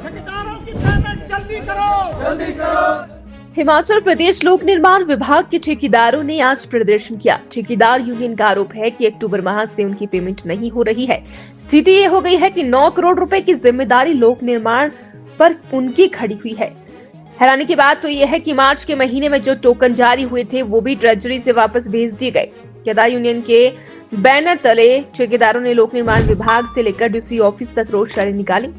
ठेकेदारों की पेमेंट जल्दी करो, जल्दी करो। हिमाचल प्रदेश लोक निर्माण विभाग के ठेकेदारों ने आज प्रदर्शन किया। ठेकेदार यूनियन का आरोप है कि अक्टूबर माह से उनकी पेमेंट नहीं हो रही है। स्थिति ये हो गई है कि 9 करोड़ रुपए की जिम्मेदारी लोक निर्माण पर उनकी खड़ी हुई है। हैरानी की बात तो यह है कि मार्च के महीने में जो टोकन जारी हुए थे वो भी ट्रेजरी से वापस भेज दिए गए। ठेकेदार यूनियन के बैनर तले ठेकेदारों ने लोक निर्माण विभाग से लेकर डीसी ऑफिस तक रोड रैली निकाली।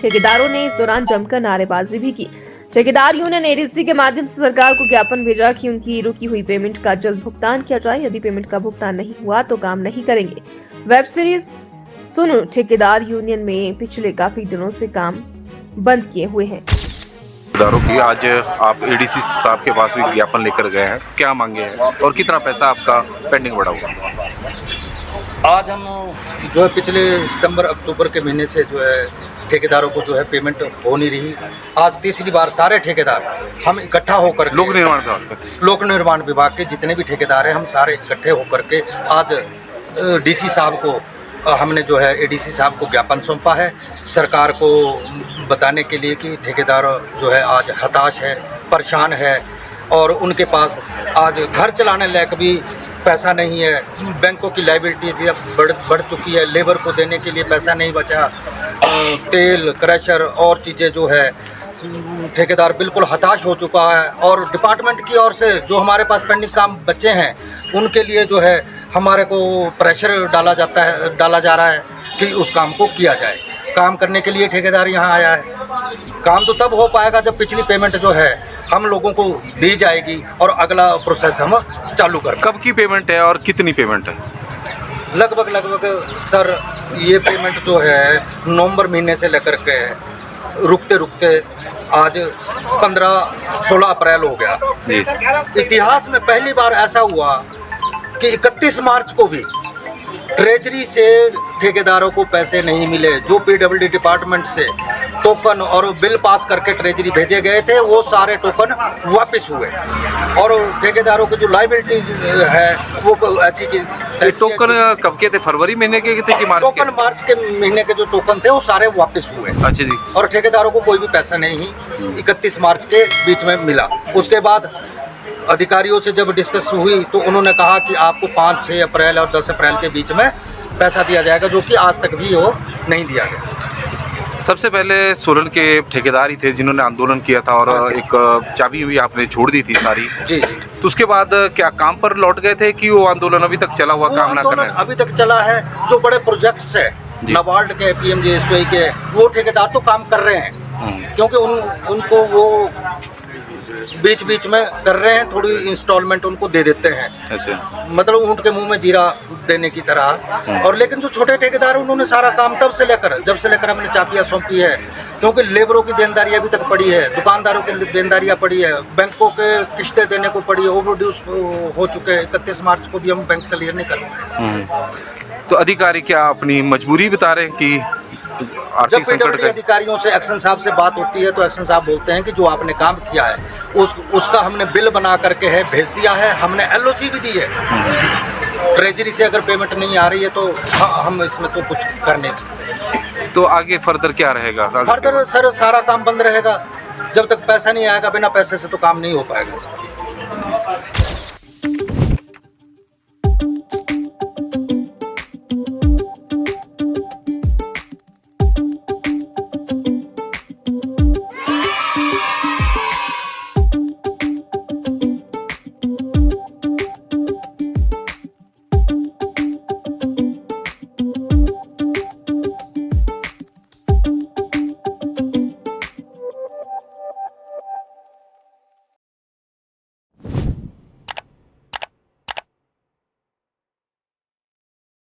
ठेकेदारों ने इस दौरान जमकर नारेबाजी भी की। ठेकेदार यूनियन एडीसी के माध्यम से सरकार को ज्ञापन भेजा कि उनकी रुकी हुई पेमेंट का जल्द भुगतान किया जाए। यदि पेमेंट का भुगतान नहीं हुआ तो काम नहीं करेंगे। वेब सीरीज सुनो ठेकेदार यूनियन में पिछले काफी दिनों से काम बंद किए हुए हैं। ठेकेदारों की आज आप एडीसी साहब के पास भी ज्ञापन लेकर गए हैं, क्या मांगे हैं और कितना पैसा आपका पेंडिंग पड़ा हुआ? आज हम जो है पिछले सितंबर अक्टूबर के महीने से जो है ठेकेदारों को जो है पेमेंट हो नहीं रही। आज तीसरी बार सारे ठेकेदार हम इकट्ठा होकर लोक निर्माण विभाग के जितने भी ठेकेदार हैं हम सारे इकट्ठे होकर के आज डीसी साहब को हमने जो है एडीसी साहब को ज्ञापन सौंपा है सरकार को बताने के लिए कि ठेकेदार जो है आज हताश है, परेशान है और उनके पास आज घर चलाने लायक भी पैसा नहीं है। बैंकों की लायबिलिटी बढ़ चुकी है, लेबर को देने के लिए पैसा नहीं बचा, तेल क्रशर और चीज़ें जो है ठेकेदार बिल्कुल हताश हो चुका है। और डिपार्टमेंट की ओर से जो हमारे पास पेंडिंग काम बचे हैं उनके लिए जो है हमारे को प्रेशर डाला जा रहा है कि उस काम को किया जाए। काम करने के लिए ठेकेदार यहाँ आया है। काम तो तब हो पाएगा जब पिछली पेमेंट जो है हम लोगों को दी जाएगी और अगला प्रोसेस हम चालू कर। कब की पेमेंट है और कितनी पेमेंट है? लगभग सर ये पेमेंट जो है नवंबर महीने से लेकर के रुकते आज 15-16 अप्रैल हो गया। इतिहास में पहली बार ऐसा हुआ कि 31 मार्च को भी ट्रेजरी से ठेकेदारों को पैसे नहीं मिले। जो पीडब्ल्यूडी डिपार्टमेंट से टोकन और बिल पास करके ट्रेजरी भेजे गए थे वो सारे टोकन वापस हुए और ठेकेदारों की जो लायबिलिटीज है वो ऐसी की टोकन कब के थे? फरवरी महीने के थे कि मार्च के? टोकन मार्च के महीने के जो टोकन थे वो सारे वापस हुए। अच्छा जी। और ठेकेदारों को कोई भी पैसा नहीं 31 मार्च के बीच में मिला। उसके बाद अधिकारियों से जब डिस्कस हुई तो उन्होंने कहा कि आपको 5-6 अप्रैल और 10 अप्रैल के बीच में पैसा दिया जाएगा, जो कि आज तक भी वो नहीं दिया गया। सबसे पहले सोलन के ठेकेदार ही थे जिन्होंने आंदोलन किया था और एक चाबी भी आपने छोड़ दी थी सारी। जी। तो उसके बाद क्या काम पर लौट गए थे कि वो आंदोलन अभी तक चला हुआ काम ना कर रहे हैं? अभी तक चला है। जो बड़े प्रोजेक्ट्स है नाबार्ड के, पीएमजीएसवाई के, वो ठेकेदार तो काम कर रहे हैं क्योंकि उनको वो बीच में कर रहे हैं, थोड़ी इंस्टॉलमेंट उनको दे देते हैं। अच्छा। मतलब ऊँट के मुंह में जीरा देने की तरह। और लेकिन जो छोटे ठेकेदार उन्होंने सारा काम जब से लेकर हमने चाबियाँ सौंपी है, क्योंकि लेबरों की देनदारियाँ अभी तक पड़ी है, दुकानदारों की देनदारियाँ पड़ी है, बैंकों के किस्तें देने को पड़ी है, ओवरड्यूस हो चुके हैं। 31 मार्च को भी हम बैंक क्लियर नहीं कर पाए। तो अधिकारी क्या अपनी मजबूरी बता रहे हैं कि जब पीडब्ल्यूडी अधिकारियों से एक्शन साहब से बात होती है तो एक्शन साहब बोलते हैं कि जो आपने काम किया है उसका हमने बिल बना करके है भेज दिया है, हमने एलओसी भी दी है। ट्रेजरी से अगर पेमेंट नहीं आ रही है तो हम इसमें तो कुछ कर नहीं सकते। तो आगे फर्दर क्या रहेगा? फर्दर सर सारा काम बंद रहेगा जब तक पैसा नहीं आएगा। बिना पैसे से तो काम नहीं हो पाएगा।